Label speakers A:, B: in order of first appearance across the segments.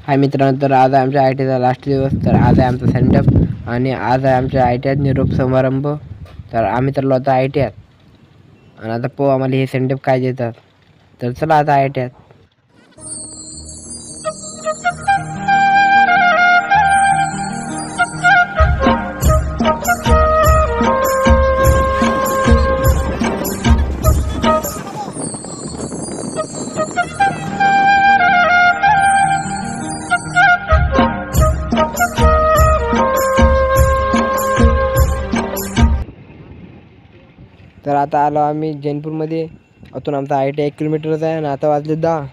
A: हाय मित्रांनो, तर आज आहे आमच्या आय टीचा लास्ट दिवस. तर आज आहे आमचा सेंडअप आणि आज आहे आमच्या आय टी आत निरोप समारंभ. तर आम्ही तर आता आय टी आत आणि आता पाहू आम्हाला हे सेंडअप काय देतात. तर चला आता आय टी आत. तर आता आलो आम्ही जैनपूरमध्ये. अतून आमचा आय टी 1 किलोमीटरच आहे आणि आता वाजले 10.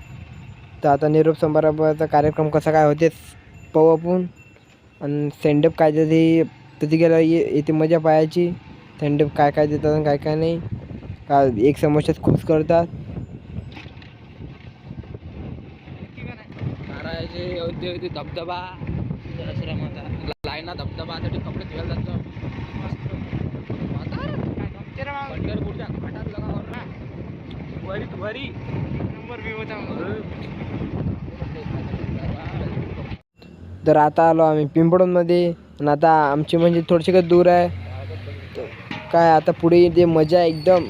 A: तर आता निरोप समारंभाचा कार्यक्रम कसा काय होते पाहू आपण. आणि सेंडअप काय ते तिथे गेला येते मजा पाहायची. सेंडअप काय काय देतात आणि काय काय नाही. का एक समोश्यात खुश करतात.
B: धबधबा लाईना धबधबा कपडे ठेवायला जातो. पंढरपूरच्या घाटात लगावर ना वरी नंबर भी होता.
A: तर आता आलो आम्ही पिंपळूणमध्ये आणि आता आमची म्हणजे थोडीशी काय दूर आहे. काय आता पुढे ते मजा आहे एकदम.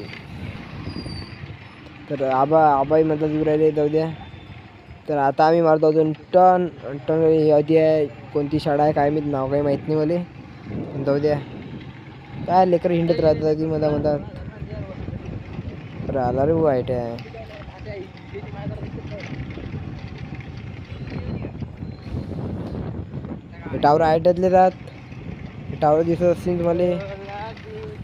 A: तर आबाई मधला दूर राहिले जाऊ द्या. तर आता आम्ही मारतो अजून टन आधी आहे. कोणती शाळा आहे काय मी नाव काही माहीत नाही मला, पण जाऊ द्या. काय लेकर हिंडत राहतात ती मधात. तर आला रे वाईट आहे. टावर आय टी आतले राहत. टावर दिसत असतील तुम्हाला.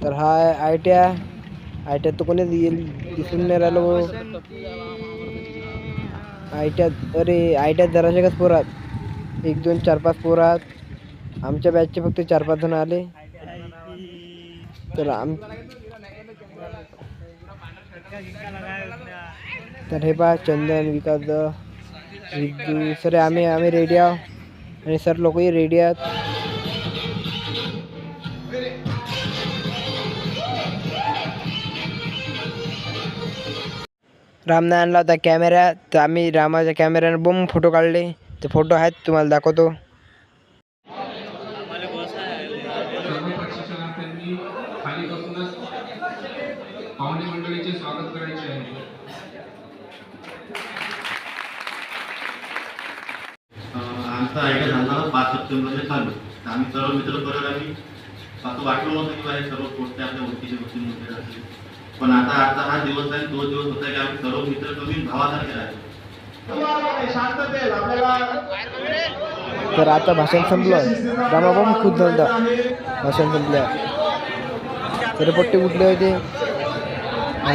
A: तर हा आय टी आय टी आत तर कोणीच दिसून नाही राहिलो. आय टी आत अरे आय टी आत जराशे कस पोरात 1 2 4 5 पोरात. आमच्या बॅचचे फक्त 4 5 जण आले. तर हे पहा चंदन विकास विद्यू सर आम्ही रेडी आहोत आणि सर लोकही रेडी आहेत. रामने आणला होता कॅमेरा. तर आम्ही रामाच्या कॅमेऱ्याने बम फोटो काढले. ते फोटो आहेत तुम्हाला दाखवतो.
C: पाहुणे मंडळीचे स्वागत करायचे आहे.
D: आमचा आयडिया झाला 5 सप्टेंबरला चालू. आम्ही सर्व मित्र परत आम्ही असं वाटलं नव्हतं की बाहेर सर्व पोचते आपल्या ओळखीचे गोष्टी राहतील. पण आता हा दिवस आहे, 2 दिवस होता की आम्ही सर्व मित्र कमी भावासारखे राहतो.
A: तर आता भाषण संपलं. रामाबाबा खूप झालं भाषण संपलं. तर पट्टे उठले होते.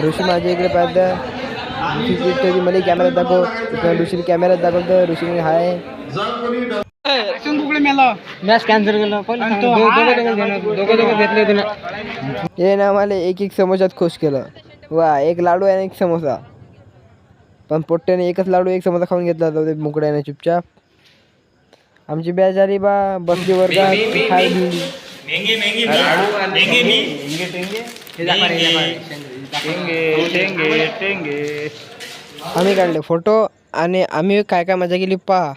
A: ऋषी माझ्या इकडे पाहिजे. मला कॅमेऱ्यात दाखव. ऋषी कॅमेऱ्यात दाखवतं. ऋषी हाय
B: मॅच कॅन्सल केलं.
A: हे ना मला एक समोसात खुश केलं. वा 1 लाडू आणि 1 समोसा. पण पोट्ट्याने 1च लाडू 1 समोसा खाऊन घेतला होता मुकड्याने चुपचाप. आमची बॅच आली बा बसली वर्गात. खाय आम्ही काढले फोटो आणि आम्ही काय काय मजा केली पहा.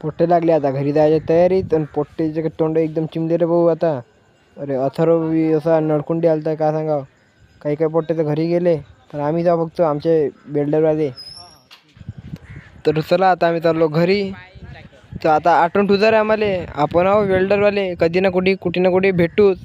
A: पोट्टे लागले आता घरी जायच्या तयारीत आणि पोट्टेचे तोंड एकदम चिमले रे भाऊ आता. अरे अथर्व बी असा नडकुंडी आलता काय सांगावं. काही काही पोट्टे तर घरी गेले पण आम्ही जाऊ फक्त आमचे बिल्डरवाले. तर चला आता आम्ही चाललो घरी. तर आता आठवण ठुजा रे आम्हाला आपण आहो वेल्डरवाले कधी ना कुठे कुठे ना कुठे भेटूच.